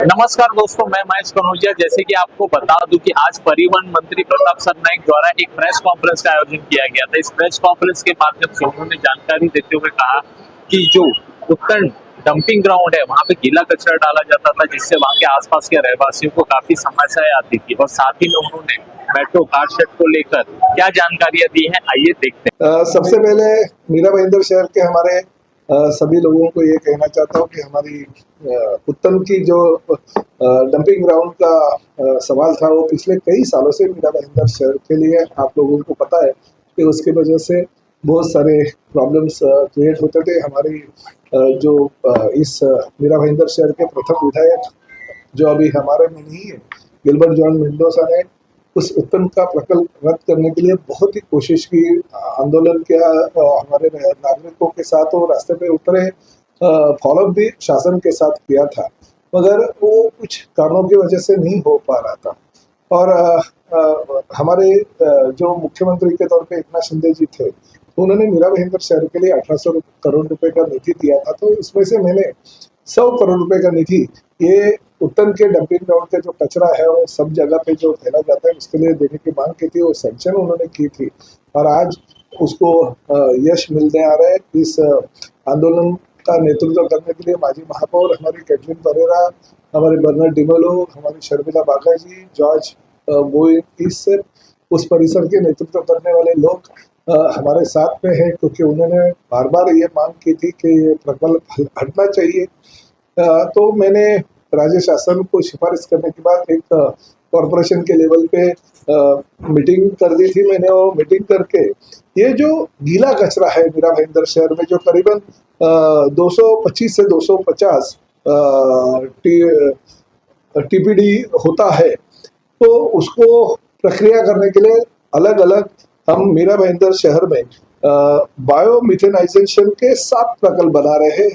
नमस्कार दोस्तों, मैं महेश कनौजिया। जैसे कि आपको बता दूं कि आज परिवहन मंत्री प्रताप सरनाईक द्वारा एक प्रेस कॉन्फ्रेंस का आयोजन किया गया था। इस प्रेस कॉन्फ्रेंस के माध्यम से उन्होंने जानकारी देते हुए कहा कि जो उत्तन डंपिंग ग्राउंड है वहां पे गीला कचरा डाला जाता था, जिससे वहां के आसपास के रहवासियों को काफी समस्याएं आती थी। और साथ ही में उन्होंने मेट्रो कार शेड को लेकर क्या जानकारियां दी है, आइए देखते हैं। सबसे पहले मीरा भाईंदर शहर के हमारे सभी लोगों को ये कहना चाहता हूँ कि हमारी उत्तम की जो डंपिंग ग्राउंड का सवाल था, वो पिछले कई सालों से मीरा भाईंदर शहर के लिए आप लोगों को पता है कि उसकी वजह से बहुत सारे प्रॉब्लम्स क्रिएट होते थे। हमारी जो इस मीरा भाईंदर शहर के प्रथम विधायक जो अभी हमारे में नहीं है, गिलबर्ट जॉन मेंडोजा ने उस उत्तम का प्रकल्प रद्द करने के लिए बहुत ही कोशिश की, आंदोलन किया, हमारे नागरिकों के साथ वो रास्ते पे उतरे, फॉलो भी शासन के साथ किया था, मगर वो कुछ कारणों की वजह से नहीं हो पा रहा था। और हमारे जो मुख्यमंत्री के तौर पे एकनाथ शिंदे जी थे, उन्होंने मीरा भाईंदर शहर के लिए 1800 करोड़ रुपए का निधि दिया था। तो इसमें से मैंने 100 करोड़ रुपए का निधि ये उत्तम के डंपिंग ग्राउंड का जो कचरा है वो सब जगह पे जो फैला जाता है उसके लिए देने की मांग की थी, वो सैंक्शन उन्होंने की थी। और आज उसको यश मिलने आ रहा है। इस आंदोलन का नेतृत्व करने के लिए माजी महापौर हमारी कैटरीन परेरा, हमारे बर्नर्ड डिमोलो, हमारी शर्मिला बागाजी, जॉर्ज बोइंग, इस उस परिसर के नेतृत्व करने वाले लोग हमारे साथ में है, क्योंकि उन्होंने बार बार ये मांग की थी कि ये प्रकल्प हटना चाहिए। तो मैंने राज्य शासन को सिफारिश करने के बाद एक कॉरपोरेशन के लेवल पे मीटिंग कर दी थी मैंने। वो मीटिंग करके ये जो गीला कचरा है मीरा भाईंदर शहर में, जो करीबन 225 से 250 टीपीडी होता है, तो उसको प्रक्रिया करने के लिए अलग अलग हम मीरा भाईंदर शहर में बायो मिथेनाइजेशन के 7 प्रकल्प बना रहे हैं।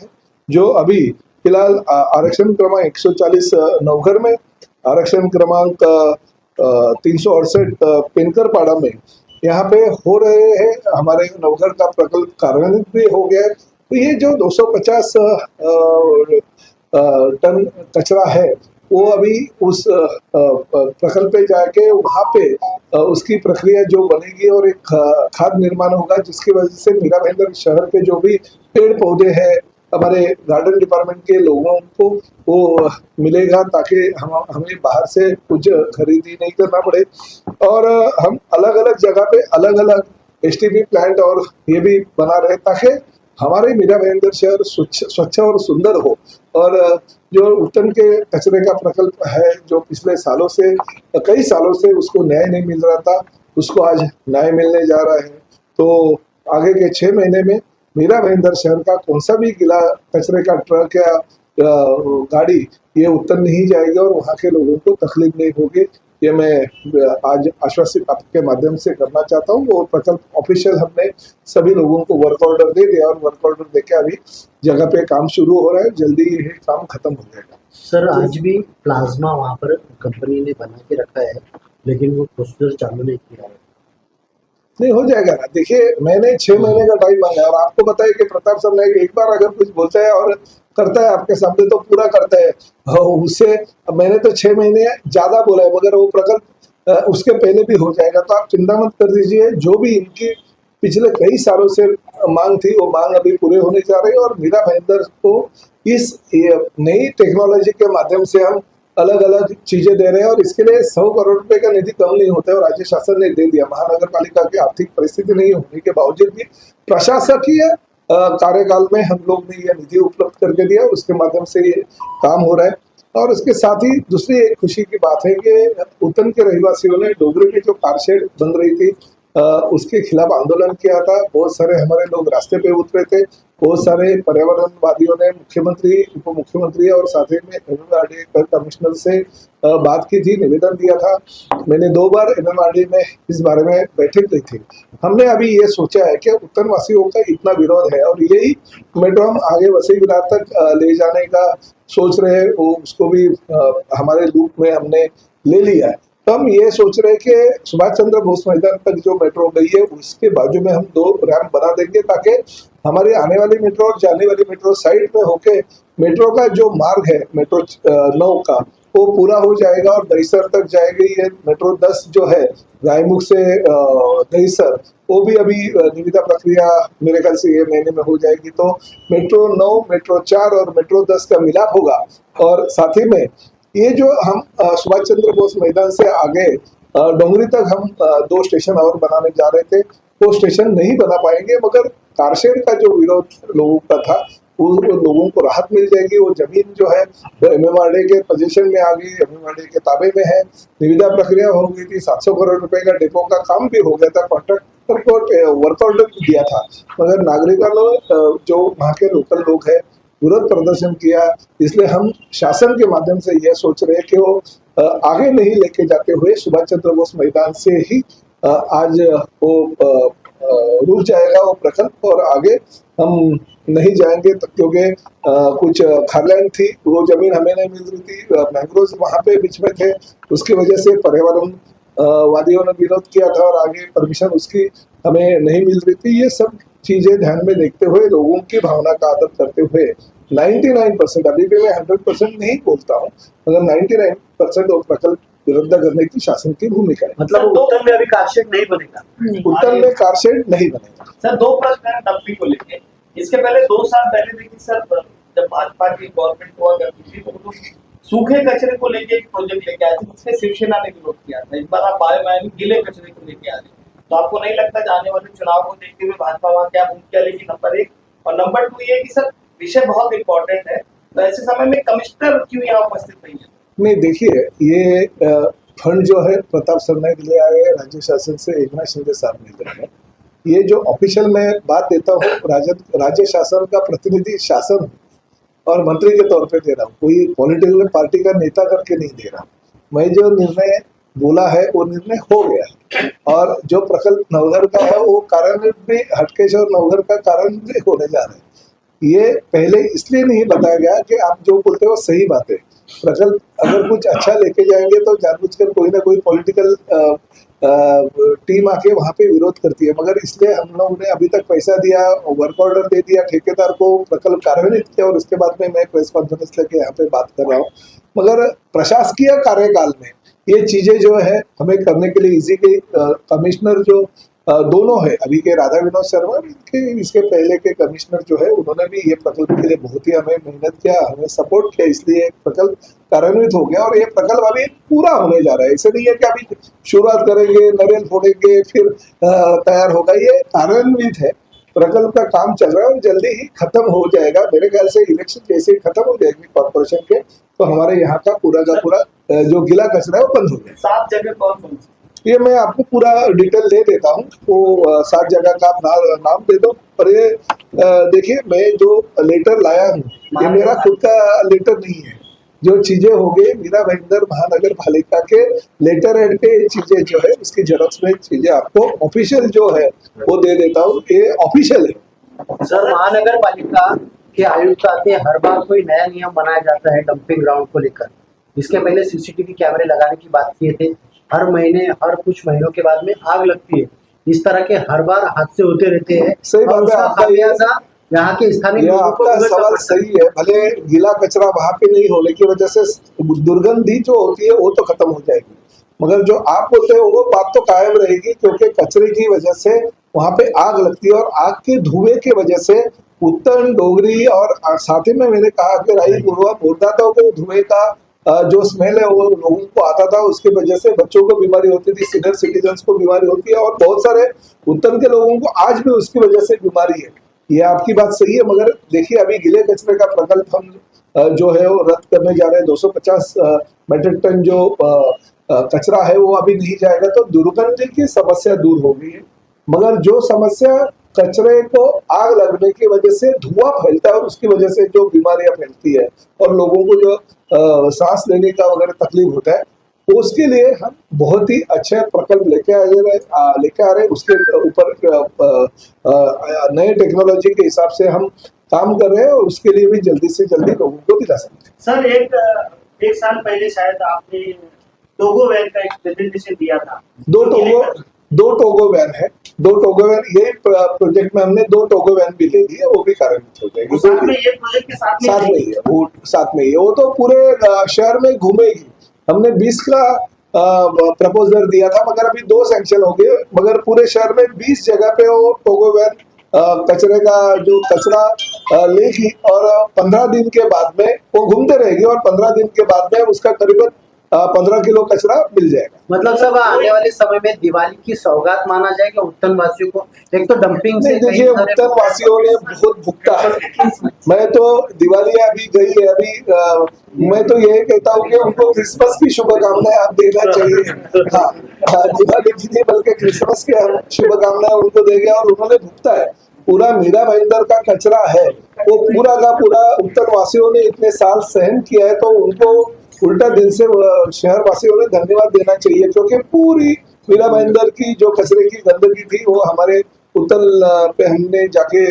जो अभी फिलहाल आरक्षण क्रमांक 140 नवघर में, आरक्षण क्रमांक 368 पिनकरपाड़ा में यहाँ पे हो रहे हैं। हमारे नवघर का प्रकल्प कार्यान्वित भी हो गया है। तो ये जो 250 टन कचरा है, वो अभी उस प्रकल्प पे जाके वहाँ पे उसकी प्रक्रिया जो बनेगी और एक खाद निर्माण होगा, जिसकी वजह से मीरा भाईंदर शहर के जो भी पेड़ पौधे हैं हमारे गार्डन डिपार्टमेंट के लोगों को वो मिलेगा, ताकि हमें बाहर से कुछ खरीदी नहीं करना पड़े। और हम अलग अलग जगह पे अलग अलग एसटीपी प्लांट और ये भी बना रहे, ताकि हमारे मीरा भाईंदर शहर स्वच्छ और सुंदर हो। और जो उत्तम के कचरे का प्रकल्प है, जो पिछले सालों से कई सालों से उसको न्याय नहीं मिल रहा था, उसको आज न्याय मिलने जा रहा है। तो आगे के 6 महीने में मीरा भाईंदर शहर का कौन सा भी गीला कचरे का ट्रक या गाड़ी ये उत्तर नहीं जाएगी और वहाँ के लोगों को तकलीफ नहीं होगी। ये मैं आज आश्वासित आपके माध्यम से करना चाहता हूँ। वो प्रकल्प ऑफिशियल हमने सभी लोगों को वर्क ऑर्डर दे दिया, और वर्क ऑर्डर देके अभी जगह पे काम शुरू हो रहा है। जल्दी ये काम खत्म हो जाएगा। सर, आज भी प्लाज्मा वहाँ पर कंपनी ने बना के रखा है, लेकिन वो प्रोसीजर चालू नहीं किया है। नहीं, हो जाएगा ना। देखिए, मैंने 6 महीने का टाइम मांगा, और आपको बताया कि प्रताप सरनाईक एक बार अगर कुछ बोलता है और करता है आपके सामने तो पूरा करता है। उससे मैंने तो 6 महीने ज्यादा बोला है, मगर वो प्रकल्प उसके पहले भी हो जाएगा। तो आप चिंता मत कर दीजिए। जो भी इनकी पिछले कई सालों से मांग थी, वो मांग अभी पूरे होने जा रही है। और मीरा भाईंदर को इस नई टेक्नोलॉजी के माध्यम से हम अलग अलग चीजें दे रहे हैं, और इसके लिए 100 करोड़ रुपए का निधि कम नहीं होता है, और राज्य शासन ने दे दिया। महानगर पालिका की आर्थिक परिस्थिति नहीं होने के बावजूद भी प्रशासकीय कार्यकाल में हम लोग ने यह निधि उपलब्ध करके दिया, और उसके माध्यम से ये काम हो रहा है। और उसके साथ ही दूसरी एक खुशी की बात है कि उत्तम के रहवासियों ने डोगरी में जो कारशेड बन रही थी उसके खिलाफ आंदोलन किया था। बहुत सारे हमारे लोग रास्ते पे उतरे थे। बहुत सारे पर्यावरणवादियों ने मुख्यमंत्री, उप मुख्यमंत्री और साथ ही में एमएमआरडी कमिश्नर से बात की थी, निवेदन दिया था। मैंने 2 बार एमएमआरडी में इस बारे में बैठक दी थी। हमने अभी ये सोचा है कि उत्तर वासियों का इतना विरोध है, और यही मेट्रो हम आगे वसई विरार तक ले जाने का सोच रहे हैं। वो उसको भी हमारे लूप में हमने ले लिया है। तो हम ये सोच रहे हैं कि सुभाष चंद्र बोस मैदान तक जो मेट्रो गई है, उसके बाजू में हम 2 रैंप बना देंगे, ताकि हमारी आने वाली मेट्रो और जाने वाली मेट्रो साइड में होके मेट्रो का जो मार्ग है मेट्रो 9 का वो पूरा हो जाएगा और दहीसर तक जाएगी। ये मेट्रो 10 जो है रायमुख से दहीसर वो भी अभी निविदा प्रक्रिया मेरे ख्याल से ये महीने में हो जाएगी। तो मेट्रो 9, मेट्रो 4 और मेट्रो 10 का मिलाप होगा। और साथ ही में ये जो हम सुभाष चंद्र बोस मैदान से आगे डोंगरी तक हम 2 स्टेशन और बनाने जा रहे थे, वो स्टेशन नहीं बना पाएंगे। मगर कारशेड का जो विरोध लोगों का था उन लोगों को राहत मिल जाएगी। वो जमीन जो है वो एमएमआरडीए के पोजीशन में आ गई, एमएमआरडीए के ताबे में है। निविदा प्रक्रिया हो गई थी, 700 करोड़ रुपए का डिपो का काम भी हो गया था, कॉन्ट्रैक्टर को वर्क ऑर्डर भी दिया था। मगर नागरिकों ने जो वहाँ के लोकल लोग हैं विरोध प्रदर्शन किया। इसलिए हम शासन के माध्यम से यह सोच रहे हैं कि वो आगे नहीं लेके जाते हुए सुभाष चंद्र बोस मैदान से ही आज वो रुक जाएगा वो प्रकल्प और आगे हम नहीं जाएंगे। क्योंकि कुछ खारलैंड थी, वो जमीन हमें नहीं मिल रही थी, मैंग्रोव वहाँ पे बीच में थे, उसकी वजह से पर्यावरण वादियों ने विरोध किया था और आगे परमिशन उसकी हमें नहीं मिल रही थी। ये सब चीजें ध्यान में देखते हुए लोगों की भावना का आदर करते हुए 99% अभी भी मैं 100% नहीं बोलता हूँ, मगर 99% वो प्रकल्प रद्द करने की शासन की भूमिका है। मतलब उत्तर में अभी कारशेड नहीं बनेगा? उत्तर में कारशेड नहीं बनेगा। सर 2 प्रश्न है डंपिंग को लेके। इसके पहले 2 साल पहले देखिए सर, जब भाजपा की गवर्नमेंट हुआ करती थी तो वो सूखे कचरे को लेके एक प्रोजेक्ट लेके आए थे, जिससे शिवसेना ने विरोध किया था। इस बार आप बायोमैन गीले कचरे को लेके आ रहे हैं, तो आपको नहीं लगता जाने वाले चुनाव को देखते हुए भाजपा वहाँ क्या भूमिका लेगी? नंबर 1। और नंबर 2 ये कि सर विषय बहुत इंपॉर्टेंट है, तो ऐसे समय में कमिश्नर क्यों यहाँ उपस्थित नहीं है? नहीं, देखिए ये फंड जो है प्रताप सरनाईक ले आए, राज्य शासन से एकनाथ शिंदे साहब मिल रहे हैं। ये जो ऑफिशियल मैं बात देता हूँ राज्य शासन का प्रतिनिधि शासन और मंत्री के तौर पे दे रहा हूँ, कोई पॉलिटिकल पार्टी का नेता करके नहीं दे रहा। मैं जो निर्णय बोला है वो निर्णय हो गया। और जो प्रकल्प नवघर का है वो कार्यान्वित भी हटकेश और नवघर का कार्यान्वित होने जा रहे हैं। ये पहले इसलिए नहीं बताया गया कि आप जो बोलते हो सही बात है। प्रकल्प अगर कुछ अच्छा लेके जाएंगे तो जानबूझकर कोई ना कोई पॉलिटिकल टीम आके वहाँ पे विरोध करती है। मगर इसलिए हम लोगों ने अभी तक पैसा दिया, वर्क ऑर्डर दे दिया ठेकेदार को, प्रकल्प कार्यान्वित किया और उसके बाद में मैं प्रेस कॉन्फ्रेंस लेके यहाँ पे बात कर रहा हूँ। मगर प्रशासकीय कार्यकाल में ये चीजें जो है हमें करने के लिए इजी के कमिश्नर जो दोनों है अभी के राधा विनोद शर्मा, इसके पहले के कमिश्नर जो है उन्होंने भी ये प्रकल्प के लिए बहुत ही हमें मेहनत किया, हमें सपोर्ट किया, इसलिए प्रकल्प कार्यान्वित हो गया। और ये प्रकल्प अभी पूरा होने जा रहा है। ऐसे नहीं है कि अभी शुरुआत करेंगे, नारियल फोड़ेंगे फिर तैयार होगा। ये कार्यान्वित है, प्रकल्प का काम चल रहा है और जल्दी ही खत्म हो जाएगा। मेरे ख्याल से इलेक्शन जैसे ही खत्म हो जाएगी कॉर्पोरेशन के, तो हमारे यहाँ का पूरा जो गीला कचरा है वो बंद हो जाएगा। 7 जगह कौन कौन सी? ये मैं आपको पूरा डिटेल दे देता हूँ, वो 7 जगह का आप नाम दे दो। और ये देखिए मैं जो लेटर लाया हूँ ये मेरा खुद का लेटर नहीं है। जो चीजें हो गई मीरा भाईंदर महानगर पालिका के लेटर हेड पे चीजें जो है उसकी जेरॉक्स में चीजें आपको ऑफिशियल जो है वो दे देता हूँ। ये ऑफिशियल है। सर महानगर पालिका के आयुक्त आते हैं, हर बार कोई नया नियम बनाया जाता है डंपिंग ग्राउंड को लेकर। इसके पहले सीसीटीवी कैमरे लगाने की बात किए थे, हर महीने हर कुछ महीनों के बाद में आग लगती है। इस तरह के हर बार हादसे होते रहते हैं। सही बात है आपका, यहाँ के स्थानीय लोगों को आपका सवाल सही है। भले गीला कचरा वहां पे नहीं होने की वजह से दुर्गंधी जो होती है वो तो खत्म हो जाएगी, मगर जो आप बोलते हो वो बात तो कायम रहेगी। क्योंकि कचरे की वजह से वहां पे आग लगती है और आग के धुएं की वजह से उत्तर डोगरी और साथ ही में मैंने कहा कि राई मुर्दाताओं को धुएं का जो स्मेल है वो लोगों को आता था, उसकी वजह से बच्चों को बीमारी होती थी, सीनियर सिटीजन्स को बीमारी होती है और बहुत सारे उत्तर के लोगों को आज भी उसकी वजह से बीमारी है। ये आपकी बात सही है, मगर देखिए अभी गीले कचरे का प्रकल्प हम जो है वो रद्द करने जा रहे हैं। 250 मेट्रिक टन जो कचरा है वो अभी नहीं जाएगा, तो दुर्गंध की समस्या दूर हो गई है। मगर जो समस्या कचरे को आग लगने की वजह से धुआं फैलता है और उसकी वजह से जो बीमारियां फैलती है और लोगों को जो सांस लेने का वगैरह तकलीफ होता है, उसके लिए हम बहुत ही अच्छा प्रकल्प लेके आ रहे हैं। उसके ऊपर नए टेक्नोलॉजी के हिसाब से हम काम कर रहे हैं और उसके लिए भी जल्दी से जल्दी लोगों को दिला सकते हैं। सर एक साल पहले शायद आपने टोगो वैन का एक प्रेजेंटेशन दिया था। दो टोगो वैन है, 2 टोगो वैन, यही प्रोजेक्ट में हमने 2 टोगो वैन भी ले ली है, वो भी कार्यान्वित हो जाएगी। साथ में ये प्रोजेक्ट के साथ साथ में ही है, वो साथ में ही है, वो तो पूरे शहर में घूमेगी। हमने 20 का प्रपोजल दिया था, मगर अभी 2 सैंक्शन हो गए, मगर पूरे शहर में 20 जगह पे वो टोगो वैन कचरे का जो कचरा लेगी और 15 दिन के बाद में वो घूमते रहेगी और 15 दिन के बाद में उसका करीबन 15 किलो कचरा मिल जाएगा। मतलब सब आने वाले समय में दिवाली की सौगात माना जाएगा उत्तन वासियों को। एक तो डंपिंग से नहीं, देखिए उत्तर वासियों ने बहुत भुगता है। मैं तो दिवाली अभी गई है, अभी मैं तो ये कहता हूँ कि उनको क्रिसमस की शुभकामनाएं आप देना चाहिए। हाँ, दिवाली की नहीं बल्कि क्रिसमस की शुभकामनाएं उनको देंगे। और उन्होंने भुगता है, पूरा मीरा भाईंदर का कचरा है वो पूरा का पूरा उत्तर वासियों ने इतने साल सहन किया है, तो उनको उल्टा दिल से शहर वासियों ने धन्यवाद देना चाहिए, क्योंकि पूरी मीरा भाईंदर की जो कचरे की गंदगी थी वो हमारे उत्तल पे हमने जाके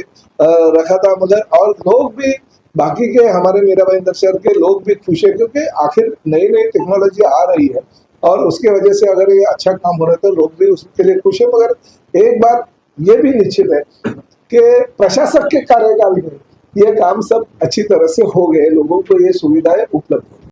रखा था। मगर और लोग भी बाकी के हमारे मीरा भाईंदर शहर के लोग भी खुश है, क्योंकि आखिर नई नई टेक्नोलॉजी आ रही है और उसके वजह से अगर ये अच्छा काम हो रहा है तो लोग भी उसके लिए खुश है। मगर एक बात ये भी निश्चित है कि प्रशासक के कार्यकाल में ये काम सब अच्छी तरह से हो गए, लोगों को ये सुविधाएं उपलब्ध